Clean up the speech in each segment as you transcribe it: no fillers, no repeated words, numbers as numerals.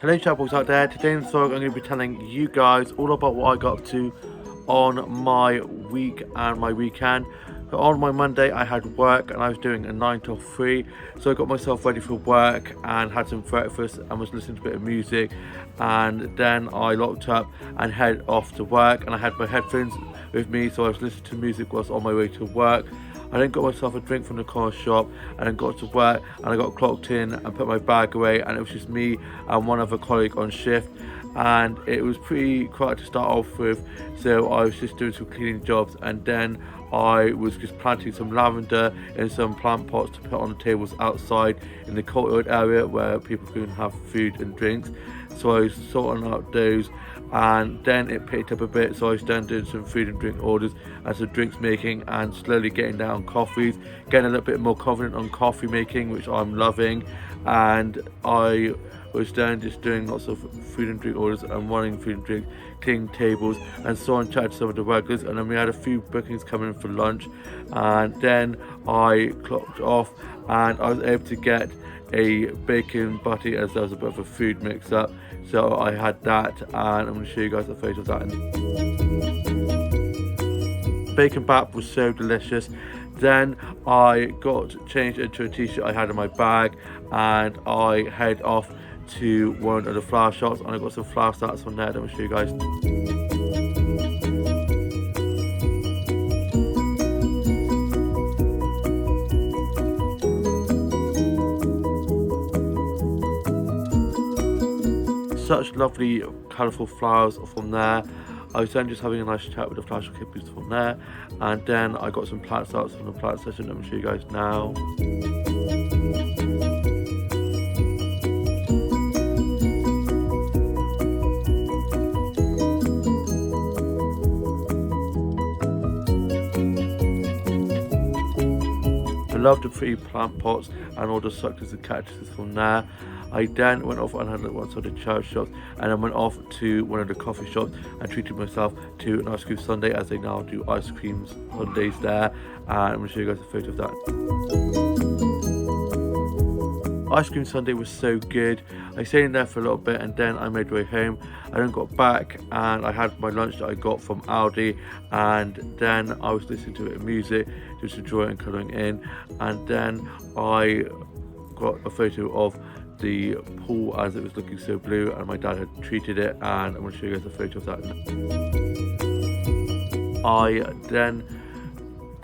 Hello chatboys out there. Today in the vlog I'm going to be telling you guys all about what I got up to on my week and my weekend. So on my Monday I had work and I was doing a 9 till 3, so I got myself ready for work and had some breakfast and was listening to a bit of music, and then I locked up and head off to work, and I had my headphones with me so I was listening to music whilst on my way to work. I then got myself a drink from the corner shop and then got to work, and I got clocked in and put my bag away, and it was just me and one other colleague on shift, and it was pretty quiet to start off with, so I was just doing some cleaning jobs, and then I was just planting some lavender in some plant pots to put on the tables outside in the courtyard area where people can have food and drinks. So I was sorting out those, and then it picked up a bit, so I was then doing some food and drink orders and some drinks making, and slowly getting down coffees, getting a little bit more confident on coffee making, which I'm loving. And I was then just doing lots of food and drink orders and running food and drink, cleaning tables, and so on, chatted to some of the workers, and then we had a few bookings coming in for lunch, and then I clocked off and I was able to get a bacon butty as there was a bit of a food mix up, so I had that, and I'm going to show you guys a photo of that. Bacon bap was so delicious. Then I got changed into a t-shirt I had in my bag, and I head off to one of the flower shops, and I got some flower starts from there that I'll show you guys. Such lovely colourful flowers from there. I was then just having a nice chat with the flower shop keepers from there, and then I got some plant starts from the plant session that I'm show you guys now. I love the pretty plant pots and all the succulents and cactuses from there. I then went off and had a look outside the charity shops, and then went off to one of the coffee shops and treated myself to an ice cream sundae, as they now do ice cream sundaes there, and I'm going to show you guys a photo of that. Ice cream sundae was so good. I stayed in there for a little bit, and then I made my way home. I then got back and I had my lunch that I got from Aldi, and then I was listening to a bit of music, just enjoying and colouring in, and then I got a photo of the pool as it was looking so blue, and my dad had treated it, and I'm going to show you guys a photo of that. I then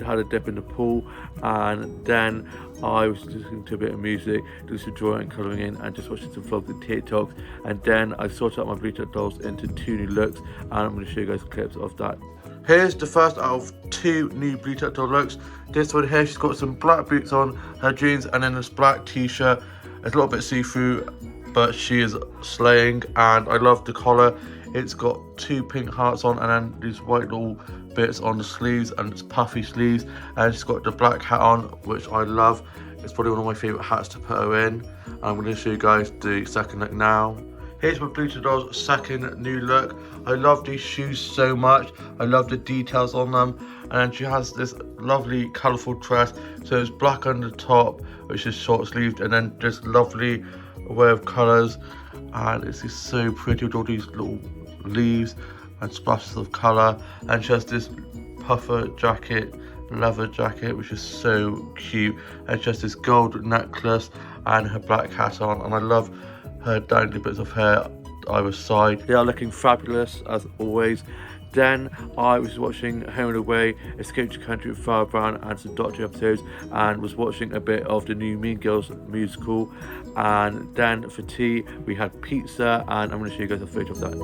had a dip in the pool, and then I was listening to a bit of music, just enjoying and colouring in, and just watching some vlogs and TikToks, and then I sorted out my Bleach dolls into 2 new looks, and I'm going to show you guys clips of that. Here's the first out of 2 new Bleach doll looks. This one here, she's got some black boots on, her jeans, and then this black t-shirt. It's a little bit see-through, but she is slaying, and I love the collar. It's got 2 pink hearts on, and then these white little bits on the sleeves, and it's puffy sleeves, and she's got the black hat on, which I love. It's probably one of my favourite hats to put her in. And I'm going to show you guys the second look now. Here's my Bleach Doll's second new look. I love these shoes so much. I love the details on them. And then she has this lovely colourful dress. So it's black on the top, which is short sleeved, and then just lovely array of colours. And it's just so pretty with all these little leaves and splashes of colour. And she has this puffer jacket, leather jacket, which is so cute. And she has this gold necklace and her black hat on. And I love her dangly bits of hair either side. They are looking fabulous as always. Then I was watching Home and Away, Escape to Country with Farrah Brown, and some Doctor episodes, and was watching a bit of the new Mean Girls musical. And then for tea we had pizza, and I'm going to show you guys a photo of that.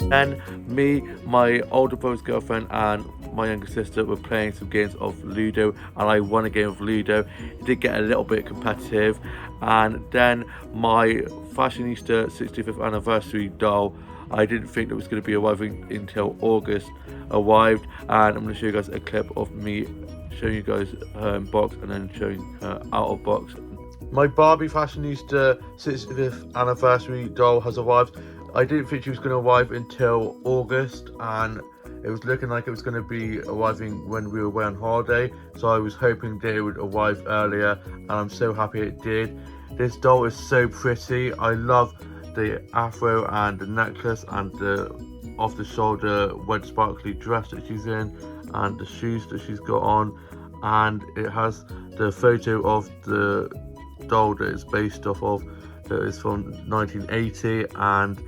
Then me, my older brother's girlfriend, and my younger sister were playing some games of Ludo, and I won a game of Ludo. It did get a little bit competitive, and then my Fashionista 65th anniversary doll, I didn't think it was going to be arriving until August, arrived, and I'm going to show you guys a clip of me showing you guys her in box and then showing her out of box. My Barbie Fashionista 65th anniversary doll has arrived. I didn't think she was going to arrive until August, and It was looking like it was going to be arriving when we were away on holiday, so I was hoping that it would arrive earlier, and I'm so happy it did. This doll is so pretty. I love the afro and the necklace and the off-the-shoulder red sparkly dress that she's in and the shoes that she's got on, and it has the photo of the doll that it's based off of, that is from 1980, and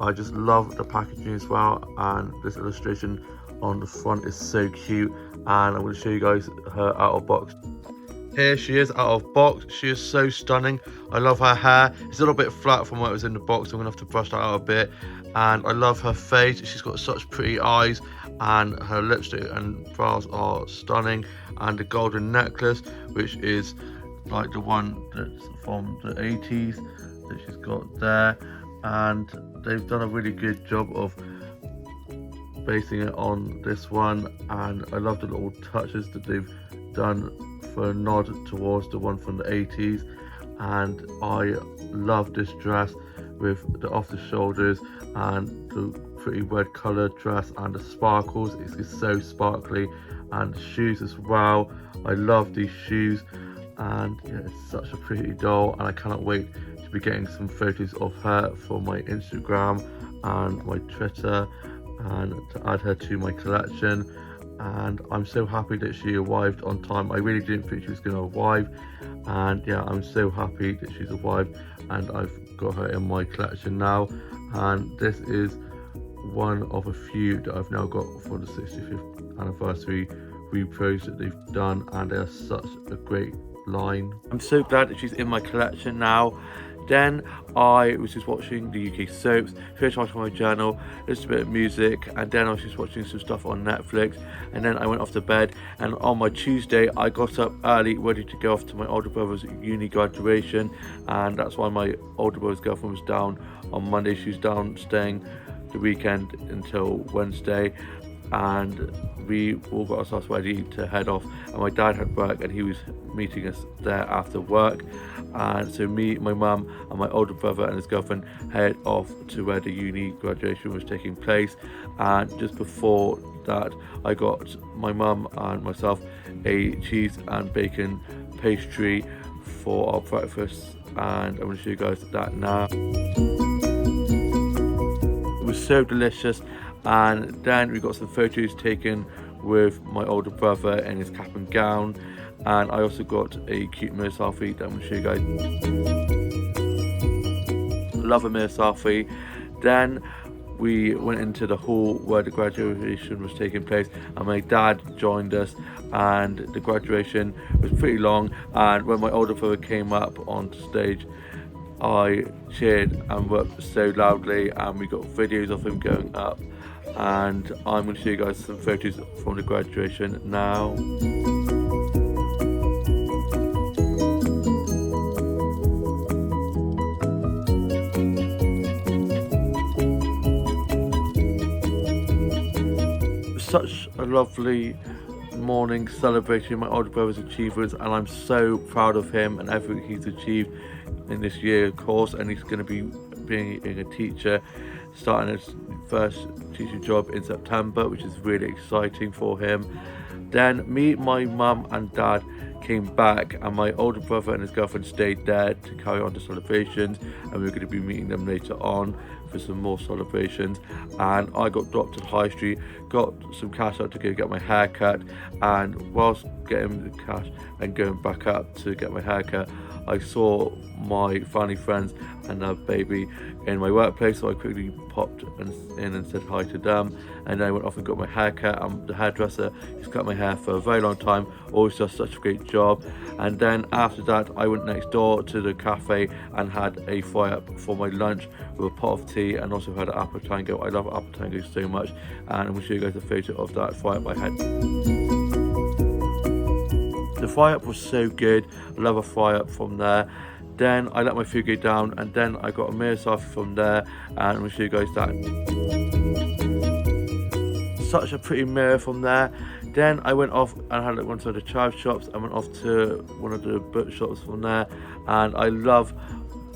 I just love the packaging as well, and this illustration on the front is so cute, and I'm going to show you guys her out of box. Here she is out of box. She is so stunning. I love her hair. It's a little bit flat from what was in the box, so I'm going to have to brush that out a bit. And I love her face. She's got such pretty eyes, and her lipstick and brows are stunning. And the golden necklace, which is like the one that's from the 80s that she's got there. And they've done a really good job of basing it on this one, and I love the little touches that they've done for a nod towards the one from the 80s. And I love this dress with the off the shoulders and the pretty red colored dress and the sparkles. It's just so sparkly, and the shoes as well. I love these shoes, and yeah, it's such a pretty doll, and I cannot wait to be getting some photos of her for my Instagram and my Twitter, and to add her to my collection. And I'm so happy that she arrived on time. I really didn't think she was going to arrive, and yeah, I'm so happy that she's arrived, and I've got her in my collection now. And this is one of a few that I've now got for the 65th anniversary repros that they've done, and they're such a great line. I'm so glad that she's in my collection now. Then I was just watching the UK soaps, finished watching my journal, listened to a bit of music, and then I was just watching some stuff on Netflix, and then I went off to bed. And on my Tuesday I got up early ready to go off to my older brother's uni graduation, and that's why my older brother's girlfriend was down on Monday. She was down staying the weekend until Wednesday, and we all got ourselves ready to head off. And my dad had work, and he was meeting us there after work, and so me, my mum and my older brother and his girlfriend head off to where the uni graduation was taking place. And just before that, I got my mum and myself a cheese and bacon pastry for our breakfast, and I'm going to show you guys that now. It was so delicious. And then we got some photos taken with my older brother in his cap and gown, and I also got a cute mirror selfie that I'm going to show you guys. Love a mirror selfie. Then we went into the hall where the graduation was taking place, and my dad joined us, and the graduation was pretty long. And when my older brother came up onto stage, I cheered and whooped so loudly, and we got videos of him going up. And I'm going to show you guys some photos from the graduation now. Such a lovely morning celebrating my older brother's achievements, and I'm so proud of him and everything he's achieved in this year, of course. And he's going to be being a teacher, starting his first teaching job in September, which is really exciting for him. Then me, my mum and dad came back, and my older brother and his girlfriend stayed there to carry on the celebrations, and we were going to be meeting them later on for some more celebrations. And I got dropped to the high street, got some cash out to go get my hair cut, and whilst getting the cash and going back up to get my hair cut, I saw my family friends and their baby in my workplace, so I quickly popped in and said hi to them, and then I went off and got my hair cut. And the hairdresser, he's cut my hair for a very long time, always does such a great job. And then after that, I went next door to the cafe and had a fry up for my lunch with a pot of tea, and also had an apple tango. I love apple tango so much, and I'm going to show you guys a photo of that fry up I had. The fry up was so good. I love a fry up from there. Then I let my food go down, and then I got a mirror selfie from there, and I'm going to show you guys that. Such a pretty mirror from there. Then I went off and had one of the child shops. I went off to one of the book shops from there, and I love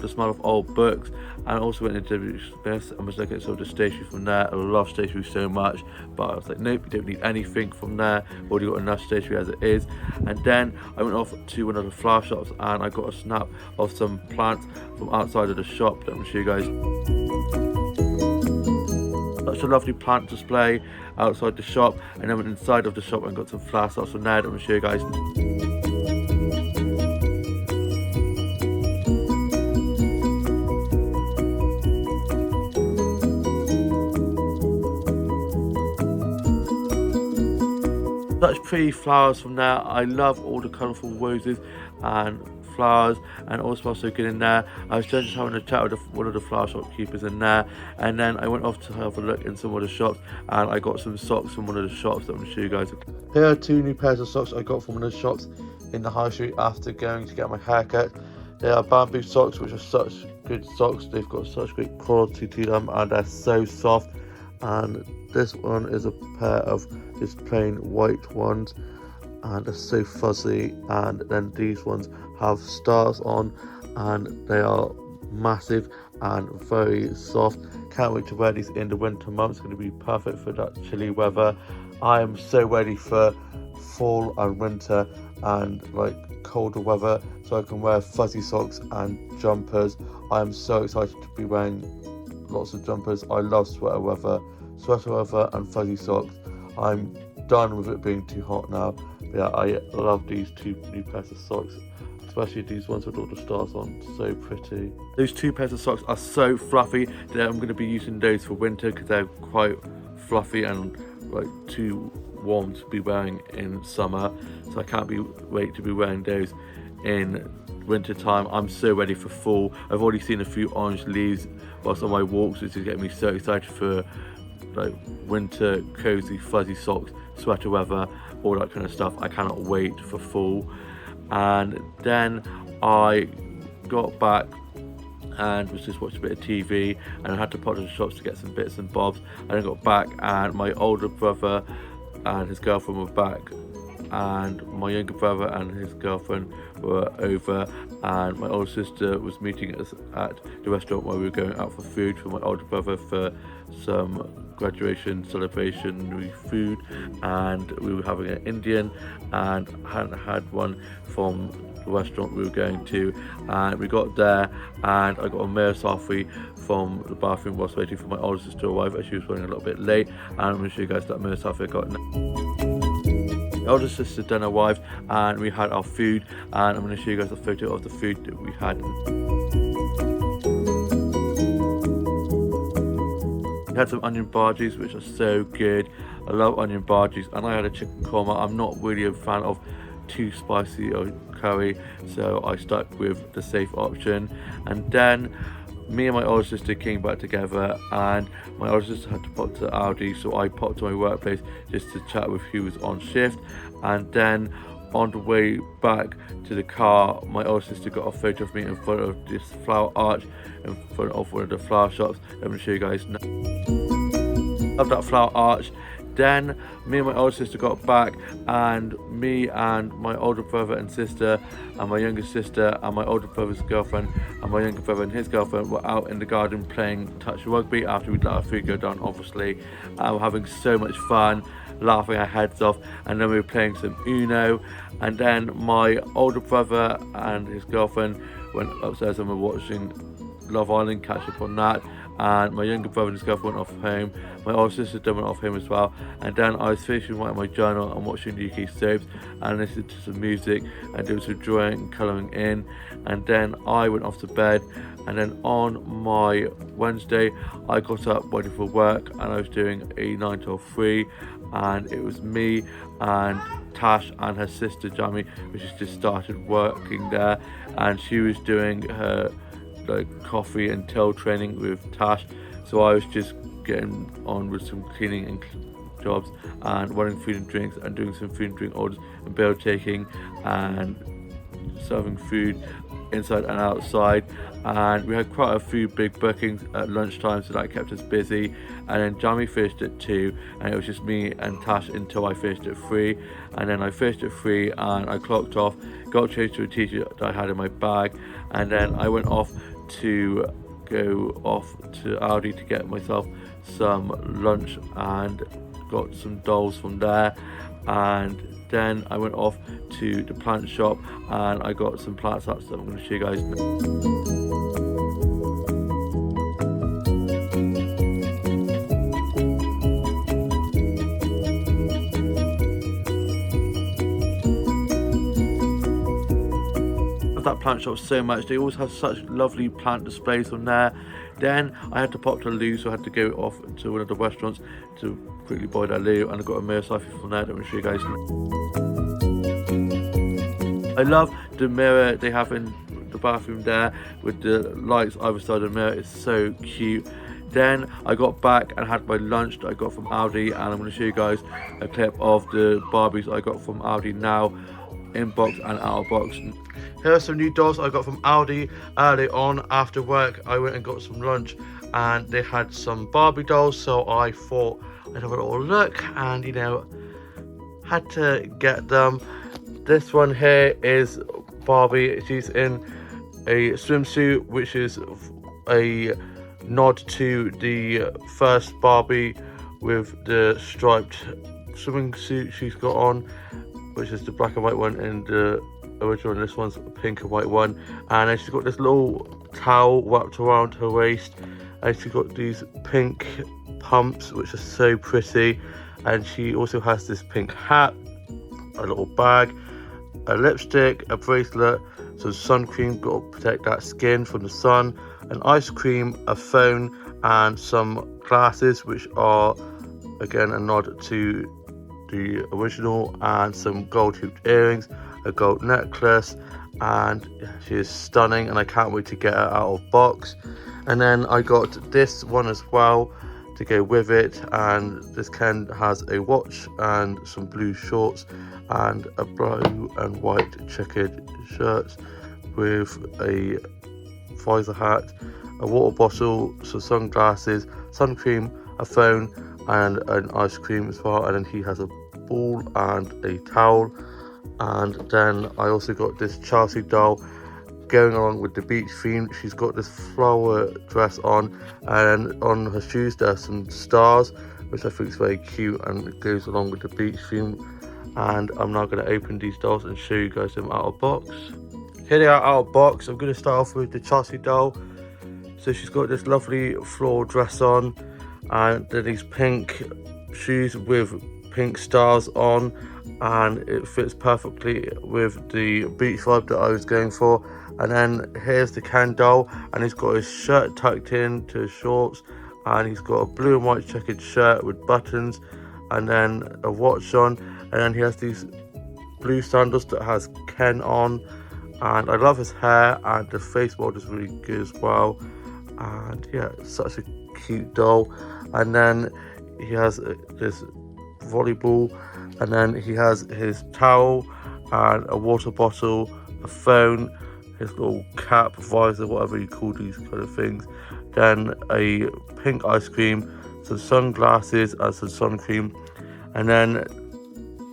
the smell of old books, and also went into Smith's and was looking at sort of the stationery from there. I love stationery so much, but I was like, nope, you don't need anything from there. We've already got enough stationery as it is. And then I went off to one of the flower shops and I got a snap of some plants from outside of the shop that I'm going to show you guys. Such a lovely plant display outside the shop, and then went inside of the shop and got some flower shops from there that I'm going to show you guys. Such pretty flowers from there. I love all the colourful roses and flowers, and all smells so good in there. I was just having a chat with one of the flower shopkeepers in there, and then I went off to have a look in some of the shops, and I got some socks from one of the shops that I'm going to show you guys. Here are 2 new pairs of socks I got from one of the shops in the high street after going to get my haircut. They are bamboo socks, which are such good socks. They've got such great quality to them, and they're so soft. And this one is a pair of just plain white ones, and they're so fuzzy. And then these ones have stars on, and they are massive and very soft. Can't wait to wear these in the winter months. It's going to be perfect for that chilly weather. I am so ready for fall and winter and like colder weather, so I can wear fuzzy socks and jumpers. I am so excited to be wearing lots of jumpers. I love sweater weather and fuzzy socks. I'm done with it being too hot now. But yeah, I love these 2 new pairs of socks, especially these ones with all the stars on. So pretty. Those 2 pairs of socks are so fluffy that I'm going to be using those for winter because they're quite fluffy and like too warm to be wearing in summer. So I can't wait to be wearing those in winter time. I'm so ready for fall. I've already seen a few orange leaves whilst on my walks, which is getting me so excited for like winter cozy fuzzy socks, sweater weather, all that kind of stuff. I cannot wait for fall. And then I got back and was just watching a bit of TV, and I had to pop to the shops to get some bits and bobs. And I got back and my older brother and his girlfriend were back, and my younger brother and his girlfriend were over, and my older sister was meeting us at the restaurant where we were going out for food for my older brother for some graduation celebration food, and we were having an Indian and hadn't had one from the restaurant we were going to. And we got there and I got a mirror selfie from the bathroom whilst waiting for my older sister to arrive, as she was running a little bit late. And I'm going to show you guys that mirror selfie I got. My older sister then arrived and we had our food, and I'm going to show you guys a photo of the food that we had. We had some onion bhajis, which are so good. I love onion bhajis, and I had a chicken korma. I'm not really a fan of too spicy or curry, so I stuck with the safe option. And then me and my older sister came back together, and my older sister had to pop to Aldi, so I popped to my workplace just to chat with who was on shift. And then on the way back to the car, my older sister got a photo of me in front of this flower arch in front of one of the flower shops. I'm going to show you guys now. Love that flower arch. Then me and my older sister got back, and me and my older brother and sister and my younger sister and my older brother's girlfriend and my younger brother and his girlfriend were out in the garden playing touch rugby after we'd let our food go down, obviously. And we're having so much fun, laughing our heads off. And then we were playing some Uno, and then my older brother and his girlfriend went upstairs and were watching Love Island, catch up on that. And my younger brother and his girlfriend went off home. My older sister then went off home as well. And then I was finishing writing my journal and watching UK soaps and listening to some music and doing some drawing and colouring in. And then I went off to bed. And then on my Wednesday, I got up waiting for work, and I was doing a 9 till 3, and it was me and Tash and her sister Jamie, which has just started working there, and she was doing her like coffee and till training with Tash, so I was just getting on with some cleaning and jobs and running food and drinks and doing some food and drink orders and bill taking and serving food inside and outside. And we had quite a few big bookings at lunchtime, so that kept us busy. And then Jamie finished at 2, and it was just me and Tash until I finished at 3. And then I finished at 3 and I clocked off, got changed to a t-shirt that I had in my bag, and then I went off to go off to Aldi to get myself some lunch and got some dolls from there, and then I went off to the plant shop and I got some plants up that I'm going to show you guys now. That plant shop so much. They always have such lovely plant displays from there. Then I had to pop to loo, so I had to go off to one of the restaurants to quickly buy that loo, and I got a mirror selfie from there that I'm going to show you guys. I love the mirror they have in the bathroom there with the lights either side of the mirror. It's so cute. Then I got back and had my lunch that I got from Aldi, and I'm going to show you guys a clip of the Barbies I got from Aldi now, in box and out of box. Here are some new dolls I got from Aldi early on. After work I went and got some lunch and they had some Barbie dolls, so I thought I'd have a little look and, you know, had to get them. This one here is Barbie. She's in a swimsuit, which is a nod to the first Barbie with the striped swimming suit she's got on, which is the black and white one in the original, and this one's a pink and white one. And then she's got this little towel wrapped around her waist, and she's got these pink pumps which are so pretty, and she also has this pink hat, a little bag, a lipstick, a bracelet, some sun cream, got to protect that skin from the sun, an ice cream, a phone, and some glasses which are again a nod to the original, and some gold hooped earrings, a gold necklace, and she is stunning and I can't wait to get her out of box. And then I got this one as well to go with it, and this Ken has a watch and some blue shorts and a blue and white checkered shirt with a visor hat, a water bottle, some sunglasses, sun cream, a phone, and an ice cream as well. And then he has a ball and a towel. And then I also got this Chelsea doll going along with the beach theme. She's got this flower dress on, and on her shoes there are some stars, which I think is very cute and it goes along with the beach theme. And I'm now going to open these dolls and show you guys them out of box. Here they are out of box. I'm going to start off with the Chelsea doll. So she's got this lovely floral dress on, and then these pink shoes with pink stars on, and it fits perfectly with the beach vibe that I was going for. And then here's the Ken doll, and he's got his shirt tucked in to his shorts, and he's got a blue and white checkered shirt with buttons, and then a watch on, and then he has these blue sandals that has Ken on. And I love his hair, and the face mold is really good as well. And yeah, such a cute doll. And then he has this volleyball, and then he has his towel and a water bottle, a phone, his little cap, visor, whatever you call these kind of things, then a pink ice cream, some sunglasses and some sun cream. And then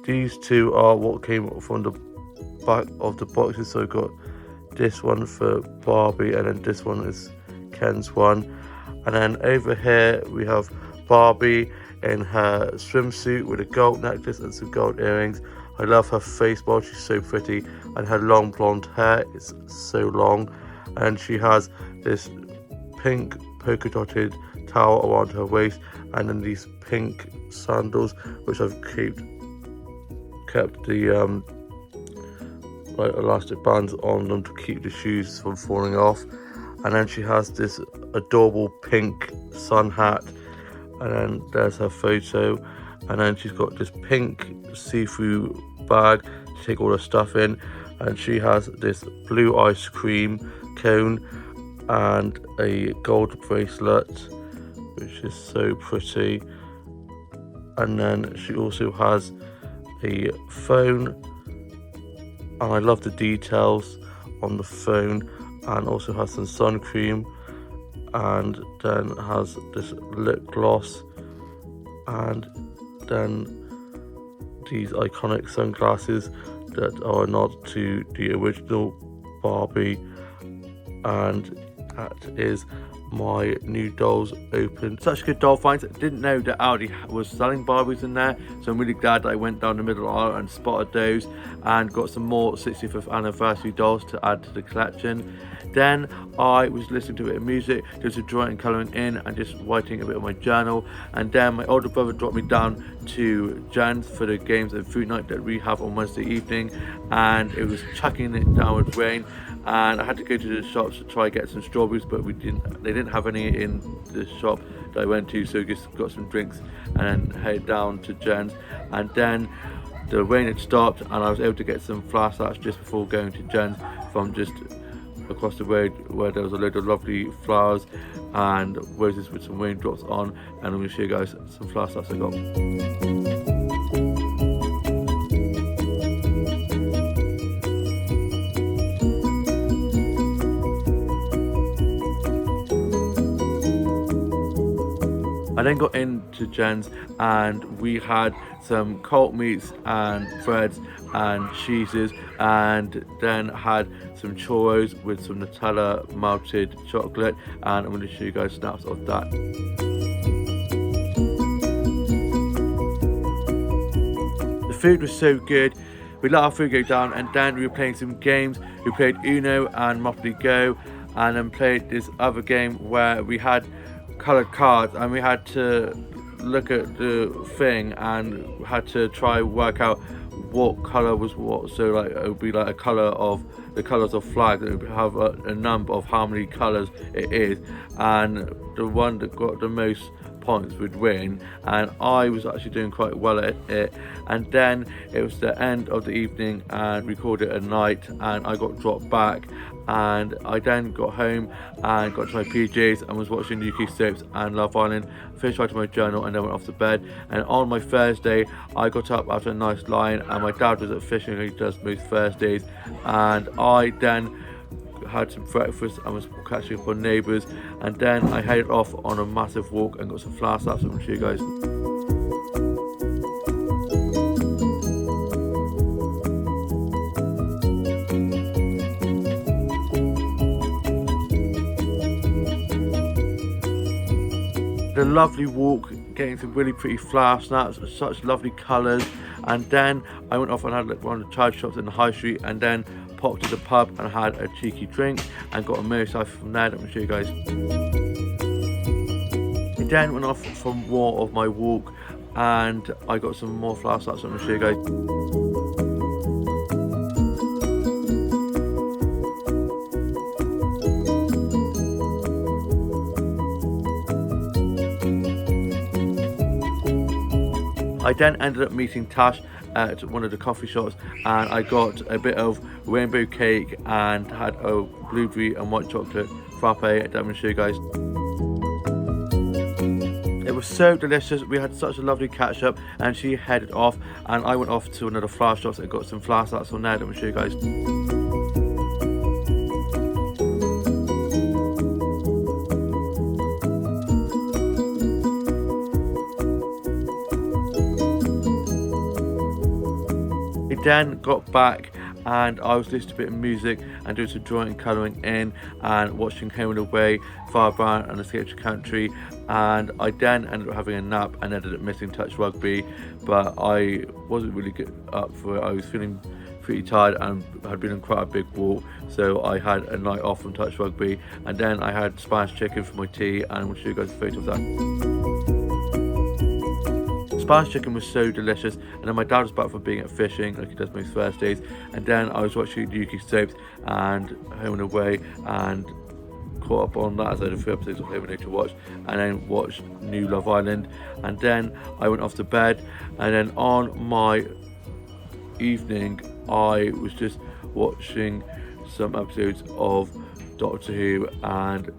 these two are what came from the back of the boxes. So I got this one for Barbie, and then this one is Ken's one. And then over here we have Barbie in her swimsuit with a gold necklace and some gold earrings. I love her face mold, she's so pretty, and her long blonde hair is so long. And she has this pink polka dotted towel around her waist, and then these pink sandals which I've kept the like elastic bands on them to keep the shoes from falling off. And then she has this adorable pink sun hat, and then there's her photo. And then she's got this pink see-through bag to take all her stuff in, and she has this blue ice cream cone and a gold bracelet, which is so pretty. And then she also has a phone, and I love the details on the phone, and also has some sun cream, and then has this lip gloss, and then these iconic sunglasses that are a nod to the original Barbie, and that is my new dolls opened. Such good doll finds. Didn't know that Aldi was selling Barbies in there, so I'm really glad that I went down the middle aisle and spotted those and got some more 65th anniversary dolls to add to the collection. Then I was listening to a bit of music, just drawing and colouring in and just writing a bit of my journal. And then my older brother dropped me down to Jen's for the games and food night that we have on Wednesday evening, and it was chucking it down with rain, and I had to go to the shops to try and get some strawberries, but they didn't have any in the shop that I went to, so just got some drinks and then headed down to Jen's. And then the rain had stopped and I was able to get some flowers just before going to Jen's from just across the road, where there was a load of lovely flowers and roses with some raindrops on, and I'm going to show you guys some flowers I got. I then got into Jen's and we had some cold meats and breads and cheeses, and then had some churros with some Nutella melted chocolate, and I'm going to show you guys snaps of that. The food was so good. We let our food go down, and then we were playing some games. We played Uno and Monopoly Go, and then played this other game where we had coloured cards and we had to look at the thing and had to try work out what colour was what. So like it would be like a colour of the colours of flags, it would have a number of how many colours it is, and the one that got the most points would win, and I was actually doing quite well at it. And then it was the end of the evening and we called it a night, and I got dropped back, and I then got home and got to my PJs and was watching UK soaps and Love Island, finished writing my journal, and then went off to bed. And on my Thursday I got up after a nice line, and my dad was at fishing like he does most Thursdays, and I then had some breakfast and was catching up on neighbours, and then I headed off on a massive walk and got some flower snaps. I'm going to show you guys. A lovely walk, getting some really pretty flower snaps, such lovely colours. And then I went off and had like one of the child shops in the high street, and then popped to the pub and had a cheeky drink and got a motorcycle from there. Let me show you guys. I then went off for more of my walk and I got some more flower snaps. I'm going to show you guys. I then ended up meeting Tash at one of the coffee shops, and I got a bit of rainbow cake and had a blueberry and white chocolate frappe that I'm going to show you guys. It was so delicious. We had such a lovely catch up, and she headed off and I went off to another flower shop and got some flower starts on there that I'm going to show you guys. Then got back and I was listening to a bit of music and doing some drawing and colouring in and watching Home and Away, Far Brown and Escape to Country, and I then ended up having a nap and ended up missing touch rugby, but I wasn't really good up for it. I was feeling pretty tired and had been on quite a big walk, so I had a night off from touch rugby, and then I had Spanish chicken for my tea, and I'll show you guys a photo of that. Spanish chicken was so delicious, and then my dad was back from being at fishing like he does most Thursdays, and then I was watching UK soaps and Home and Away and caught up on that as I had a few episodes of Home and Away to watch, and then watched new Love Island, and then I went off to bed. And then on my evening I was just watching some episodes of Doctor Who and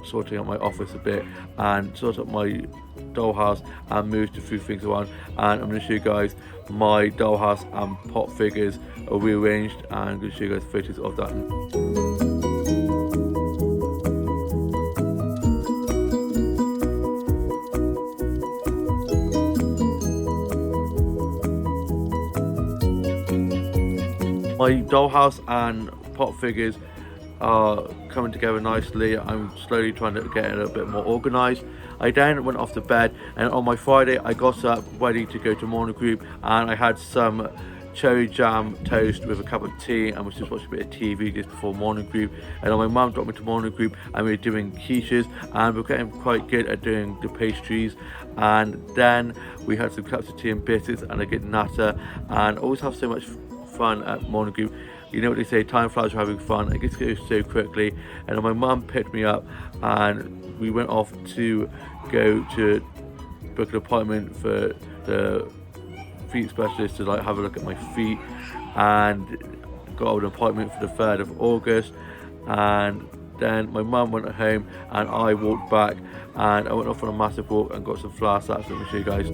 sorting out my office a bit and sorting out my dollhouse and moved a few things around, and I'm going to show you guys my dollhouse and pop figures are rearranged, and I'm going to show you guys photos of that. My dollhouse and pop figures are coming together nicely. I'm slowly trying to get it a bit more organised. I then went off to bed, and on my Friday I got up ready to go to morning group, and I had some cherry jam toast with a cup of tea, and was just watching a bit of TV just before morning group. And then my mum dropped me to morning group, and we were doing quiches, and we're getting quite good at doing the pastries. And then we had some cups of tea and biscuits and a good natter, and always have so much fun at morning group. You know what they say, time flies when having fun. It gets to go so quickly. And then my mum picked me up, and we went off to go to book an appointment for the feet specialist to like have a look at my feet, and got an appointment for the 3rd of August. And then my mum went home, and I walked back, and I went off on a massive walk and got some flower sacks. Let me show you guys.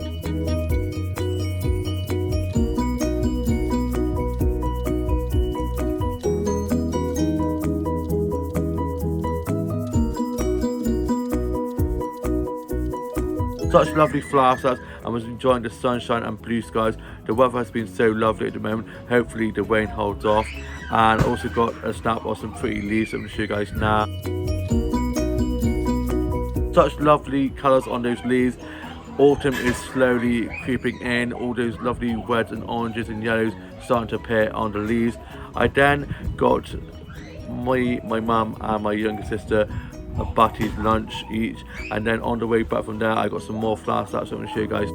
Such lovely flower sets. I was enjoying the sunshine and blue skies. The weather has been so lovely at the moment. Hopefully the rain holds off. And also got a snap of some pretty leaves. I'm going to show you guys now. Such lovely colours on those leaves. Autumn is slowly creeping in. All those lovely reds and oranges and yellows starting to appear on the leaves. I then got my mum and my younger sister a Butty's lunch each, and then on the way back from there I got some more flower sacks. I'm going to show you guys.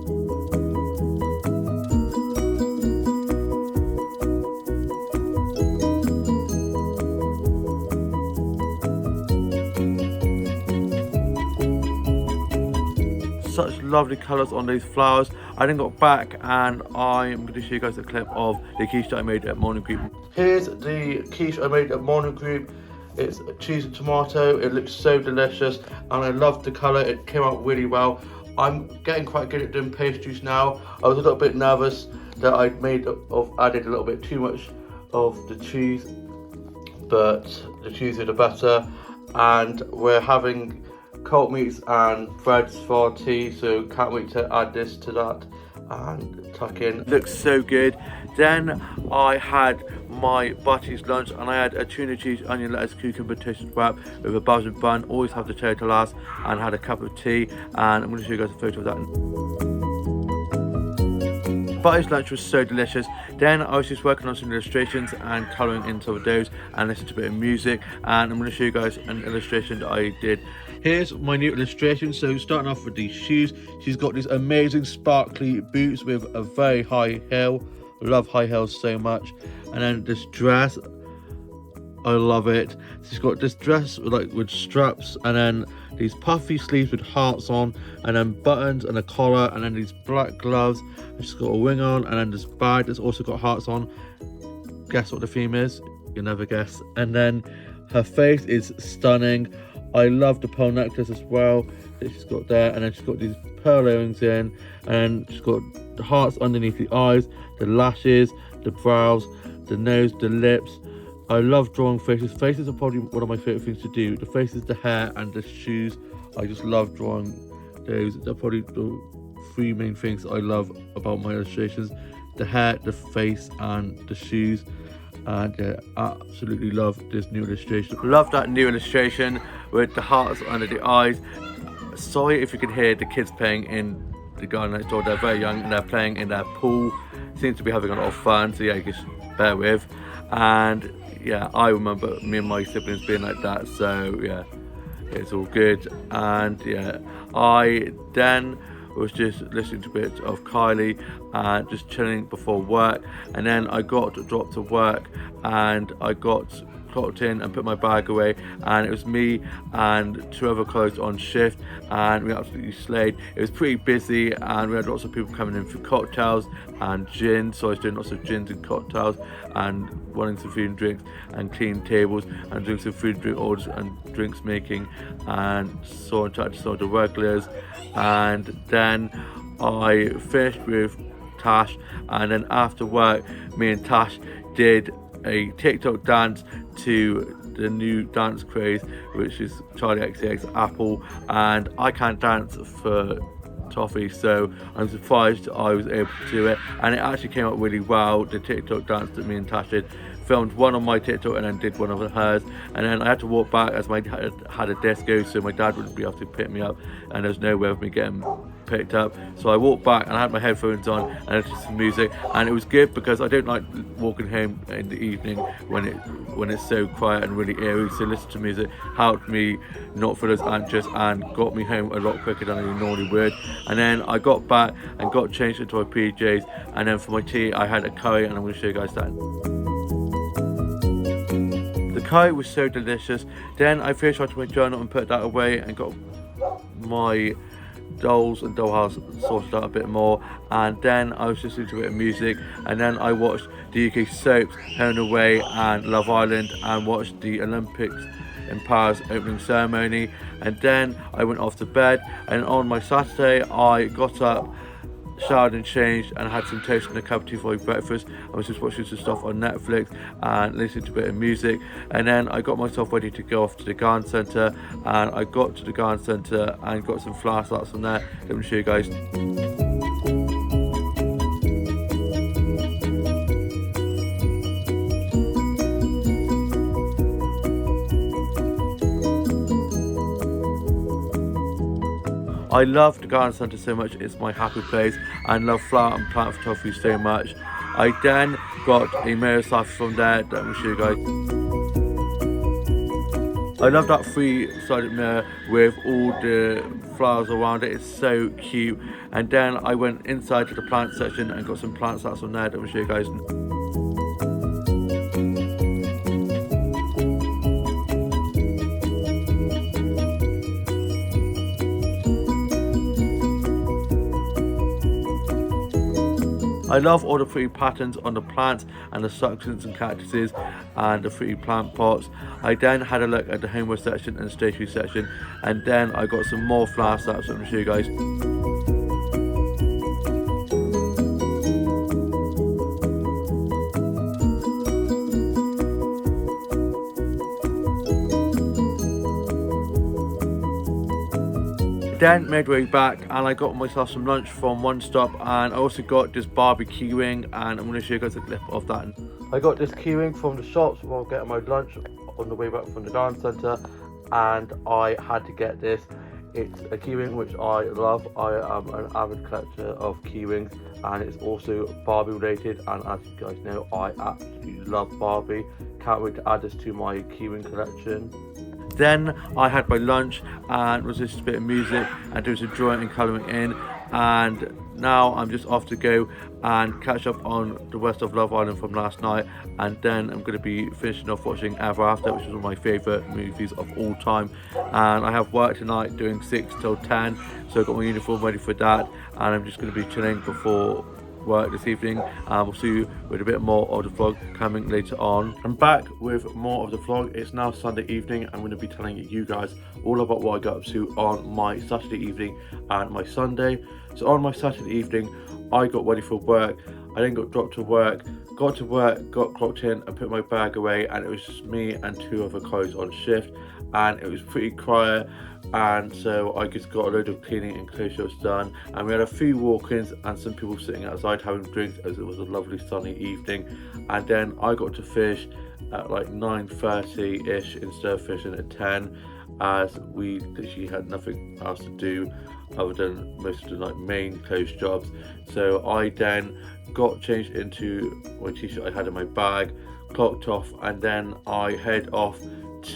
Such lovely colours on those flowers. I then got back, and I'm going to show you guys a clip of the quiche that I made at morning group. Here's the quiche I made at morning group. It's cheese and tomato. It looks so delicious, and I love the colour. It came out really well. I'm getting quite good at doing pastries now. I was a little bit nervous that I'd added a little bit too much of the cheese, but the cheese is better. And we're having cold meats and breads for our tea, so can't wait to add this to that and tuck in. Looks so good. Then I had my Butty's lunch, and I had a tuna cheese, onion, lettuce, cucumber toasted wrap with a Belgian bun. Always have the cherry to last, and had a cup of tea. And I'm going to show you guys a photo of that. Butty's lunch was so delicious. Then I was just working on some illustrations and colouring in some of those, and listening to a bit of music. And I'm going to show you guys an illustration that I did. Here's my new illustration. So starting off with these shoes, she's got these amazing sparkly boots with a very high heel. I love high heels so much. And then this dress, I love it. She's got this dress with straps, and then these puffy sleeves with hearts on, and then buttons and a collar, and then these black gloves. And she's got a ring on, and then this bag that's also got hearts on. Guess what the theme is? You'll never guess. And then her face is stunning. I love the pearl necklace as well that she's got there, and then she's got these pearl earrings in, and she's got the hearts underneath the eyes, the lashes, the brows, the nose, the lips. I love drawing faces. Faces are probably one of my favourite things to do. The faces, the hair, and the shoes. I just love drawing those. They're probably the 3 main things I love about my illustrations: the hair, the face, and the shoes. And absolutely love this new illustration. Love that new illustration with the hearts under the eyes. Sorry if you can hear the kids playing in the garden next door. They're very young, and they're playing in their pool. Seems to be having a lot of fun, so yeah, just bear with. And yeah, I remember me and my siblings being like that, so yeah, it's all good. And yeah, I then was just listening to bits of Kylie and just chilling before work. And then I got dropped to work, and I got clocked in and put my bag away, and it was me and 2 other colleagues on shift, and we absolutely slayed. It was pretty busy, and we had lots of people coming in for cocktails and gin, so I was doing lots of gins and cocktails and running some food and drinks and cleaning tables and doing some food and drink orders and drinks making, and saw and chatted to some of the regulars. And then I finished with Tash, and then after work me and Tash did a TikTok dance to the new dance craze, which is Charlie XCX Apple, and I can't dance for toffee, so I'm surprised I was able to do it, and it actually came out really well. The TikTok dance that me and Tash did, filmed one on my TikTok and then did one of hers, and then I had to walk back as my dad had a disco, so my dad wouldn't be able to pick me up, and there's no way of me getting picked up. So I walked back and I had my headphones on and I listened to some music, and it was good because I don't like walking home in the evening when it's so quiet and really eerie. So listening to music helped me not feel as anxious and got me home a lot quicker than I normally would. And then I got back and got changed into my PJs, and then for my tea I had a curry, and I'm going to show you guys that. The curry was so delicious. Then I finished writing my journal and put that away and got my dolls and dollhouse sorted out a bit more, and then I was listening to a bit of music, and then I watched the UK soaps Home and Away and Love Island, and watched the Olympics in Paris opening ceremony, and then I went off to bed. And on my Saturday I got up, showered and changed, and had some toast and a cup of tea for my breakfast. I was just watching some stuff on Netflix and listening to a bit of music, and then I got myself ready to go off to the garden centre, and I got to the garden centre and got some flower starts from there. Let me show you guys. I love the garden centre so much, it's my happy place, and love flower and plant photography so much. I then got a mirror selfie from there that I'm going to show you guys. I love that 3-sided mirror with all the flowers around it, it's so cute. And then I went inside to the plant section and got some plant stats from there that I'm going to show you guys. I love all the pretty patterns on the plants and the succulents and cactuses and the pretty plant pots. I then had a look at the homeware section and the stationery section, and then I got some more flower stats that I'm going to show you guys. Then made my way back and I got myself some lunch from One Stop, and I also got this Barbie keyring, and I'm going to show you guys a clip of that. I got this keyring from the shops while getting my lunch on the way back from the garden centre, and I had to get this. It's a keyring which I love. I am an avid collector of keyrings, and it's also Barbie related, and as you guys know, I absolutely love Barbie. Can't wait to add this to my keyring collection. Then I had my lunch and was listening to a bit of music and doing some drawing and colouring in, and now I'm just off to go and catch up on the rest of Love Island from last night, and then I'm going to be finishing off watching Ever After, which is one of my favourite movies of all time. And I have work tonight doing 6 till 10, so I've got my uniform ready for that, and I'm just going to be chilling before work this evening, and we'll see you with a bit more of the vlog coming later on. I'm back with more of the vlog. It's now Sunday evening. I'm going to be telling you guys all about what I got up to on my Saturday evening and my Sunday. So on my Saturday evening I got ready for work. I then got dropped to work, got clocked in and put my bag away, and it was just me and 2 other colleagues on shift, and it was pretty quiet, and so I just got a load of cleaning and clothes shops done, and we had a few walk-ins and some people sitting outside having drinks as it was a lovely sunny evening. And then I got to fish at like 9:30ish instead of fishing at 10, as we literally had nothing else to do other than most of the like main clothes jobs. So I then got changed into my t-shirt I had in my bag, clocked off, and then I head off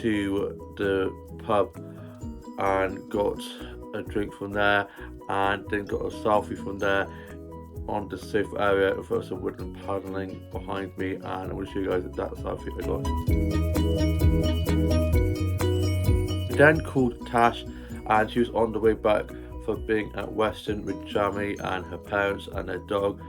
to the pub and got a drink from there, and then got a selfie from there on the sofa area with some woodland paddling behind me, and I'm going to show you guys that selfie I got. I then called Tash, and she was on the way back for being at Weston with Jamie and her parents and their dog,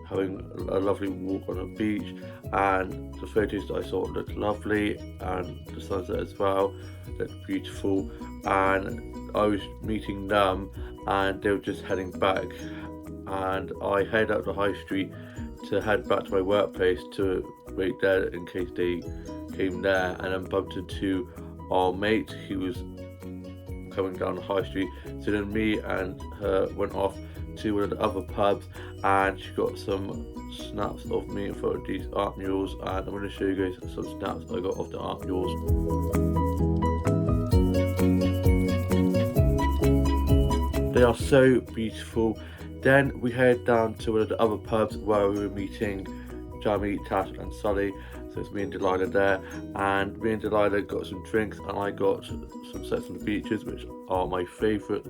having a lovely walk on a beach, and the photos that I saw looked lovely, and the sunset as well looked beautiful. And I was meeting them and they were just heading back, and I head up the high street to head back to my workplace to wait there in case they came there, and then bumped into our mate who was coming down the high street. So then me and her went off to one of the other pubs, and she got some snaps of me in front of these art murals, and I'm going to show you guys some snaps I got of the art murals. They are so beautiful. Then we head down to one of the other pubs where we were meeting Jamie, Tash and Sully. So it's me and Delilah there, and me and Delilah got some drinks, and I got some Sex on the Beaches, which are my favourite,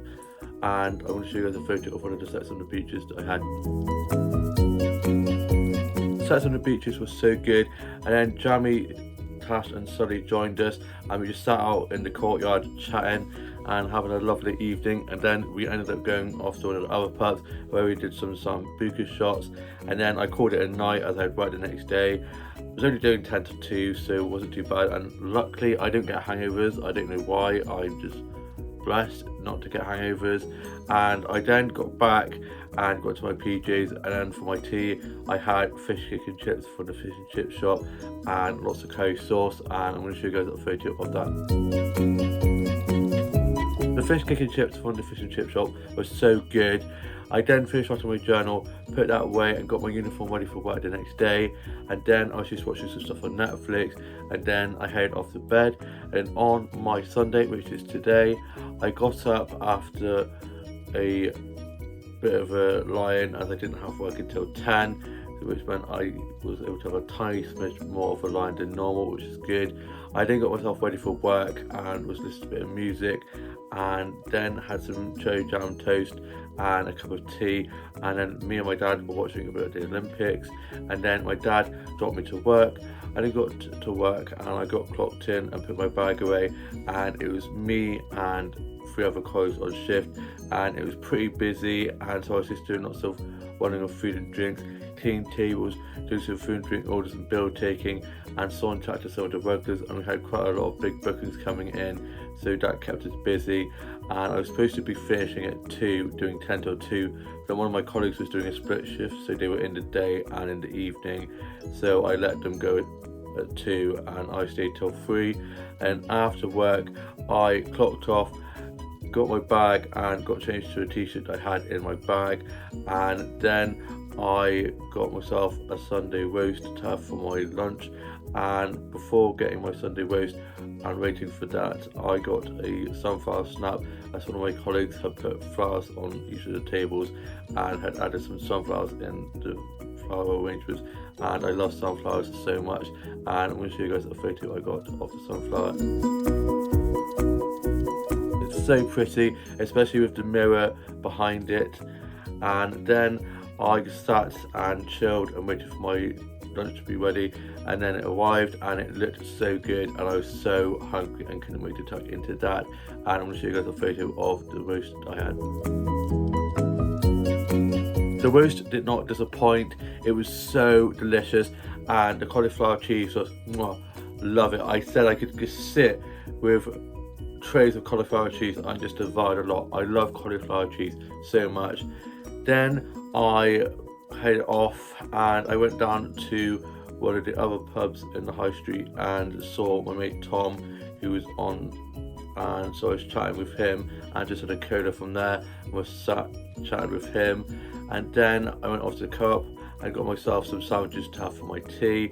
and I want to show you guys a photo of one of the Sex on the Beaches that I had. Sex on the Beaches was so good, and then Jamie, Tash and Sully joined us, and we just sat out in the courtyard chatting and having a lovely evening. And then we ended up going off to one of the other pubs where we did some buka shots, and then I called it a night as I'd work the next day. I was only doing 10 to 2, so it wasn't too bad, and luckily I don't get hangovers. I don't know why, I'm just blessed not to get hangovers. And I then got back and got to my PJs, and then for my tea I had fish chicken chips from the fish and chip shop and lots of curry sauce, and I'm going to show you guys a photo of that. The fish chicken chips from the fish and chip shop was so good. I then finished writing my journal, put that away, and got my uniform ready for work the next day. And then I was just watching some stuff on Netflix, and then I headed off to bed. And on my Sunday, which is today, I got up after a bit of a lie-in, as I didn't have work until 10, which meant I was able to have a tiny smidge more of a lie-in than normal, which is good. I then got myself ready for work and was listening to a bit of music, and then had some cherry jam toast and a cup of tea, and then me and my dad were watching a bit of the Olympics, and then my dad dropped me to work. I then got to work and I got clocked in and put my bag away, and it was me and 3 other colleagues on shift, and it was pretty busy, and so I was just doing lots of running of food and drinks, cleaning tables, doing some food and drink orders and bill taking, and so on, chat to some of the workers, and we had quite a lot of big bookings coming in, so that kept us busy. And I was supposed to be finishing at 2, doing 10 till 2, but one of my colleagues was doing a split shift, so they were in the day and in the evening, so I let them go at 2 and I stayed till 3. And after work I clocked off, got my bag and got changed to a t-shirt I had in my bag, and then I got myself a Sunday roast to have for my lunch. And before getting my Sunday roast and waiting for that, I got a sunflower snap, as one of my colleagues had put flowers on each of the tables and had added some sunflowers in the flower arrangements, and I love sunflowers so much, and I'm going to show you guys a photo I got of the sunflower. It's so pretty, especially with the mirror behind it. And then I sat and chilled and waited for my lunch to be ready, and then it arrived and it looked so good, and I was so hungry and couldn't wait to tuck into that. And I'm going to show you guys a photo of the roast I had. The roast did not disappoint, it was so delicious, and the cauliflower cheese was love it. I said I could just sit with trays of cauliflower cheese and just divide a lot. I love cauliflower cheese so much. Then I headed off and I went down to one of the other pubs in the high street and saw my mate Tom, who was on, and so I was chatting with him and just had a cola from there and was sat chatting with him. And then I went off to the co-op and got myself some sandwiches to have for my tea,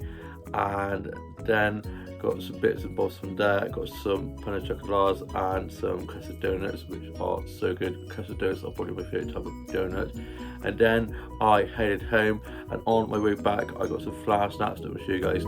and then got some bits and bobs from there. Got some pain chocolates and some custard donuts, which are so good. Custard donuts are probably my favourite type of donut. And then I headed home, and on my way back I got some flour snacks that I'll show you guys.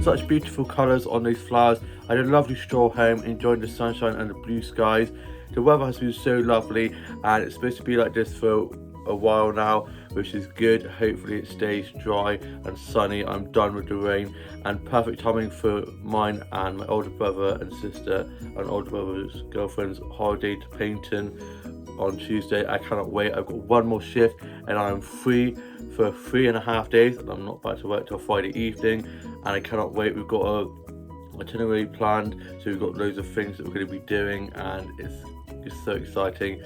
Such beautiful colours on these flowers. I had a lovely stroll home, enjoying the sunshine and the blue skies. The weather has been so lovely, and it's supposed to be like this for a while now, which is good. Hopefully it stays dry and sunny. I'm done with the rain, and perfect timing for mine and my older brother and sister and older brother's girlfriend's holiday to Paynton on Tuesday. I cannot wait. I've got one more shift and I'm free for 3.5 days, and I'm not back to work till Friday evening, and I cannot wait. We've got a itinerary planned, so we've got loads of things that we're going to be doing, and it's so exciting.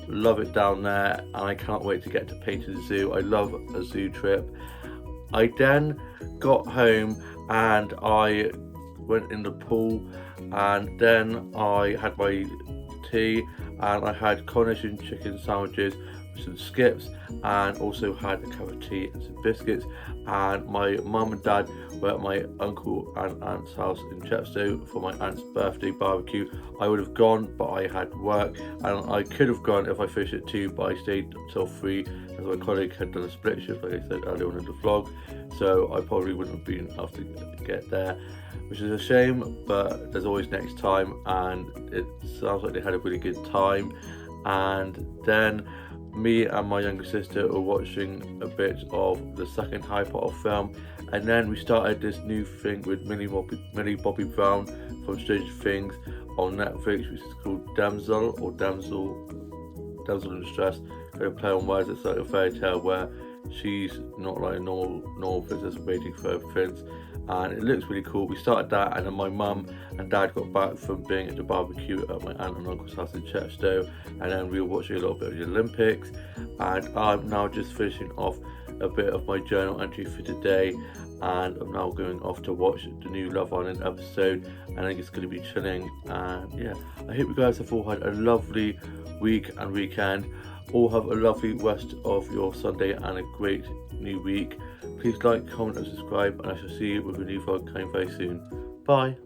love it down there, and I can't wait to get to Painted Zoo. I love a zoo trip. I then got home and I went in the pool, and then I had my tea, and I had coronation chicken sandwiches with some skips, and also had a cup of tea and some biscuits. And my mum and dad were at my uncle and aunt's house in Chepstow for my aunt's birthday barbecue. I would have gone, but I had work, and I could have gone if I finished at 2, but I stayed till 3 as my colleague had done a split shift, like I said earlier on in the vlog, so I probably wouldn't have been able to get there, which is a shame, but there's always next time. And it sounds like they had a really good time. And then me and my younger sister were watching a bit of the second Harry Potter film, and then we started this new thing with Millie Bobby Brown from Stranger Things on Netflix, which is called Damsel in Distress. Going to play on words. It's like a fairy tale where she's not like a normal princess waiting for her prince, and it looks really cool. We started that, and then my mum and dad got back from being at the barbecue at my aunt and uncle's house in Chepstow, and then we were watching a little bit of the Olympics. And I'm now just finishing off a bit of my journal entry for today, and I'm now going off to watch the new Love Island episode. I think it's going to be chilling, and yeah, I hope you guys have all had a lovely week and weekend. All have a lovely rest of your Sunday and a great new week. Please like, comment and subscribe, and I shall see you with a new vlog coming very soon. Bye.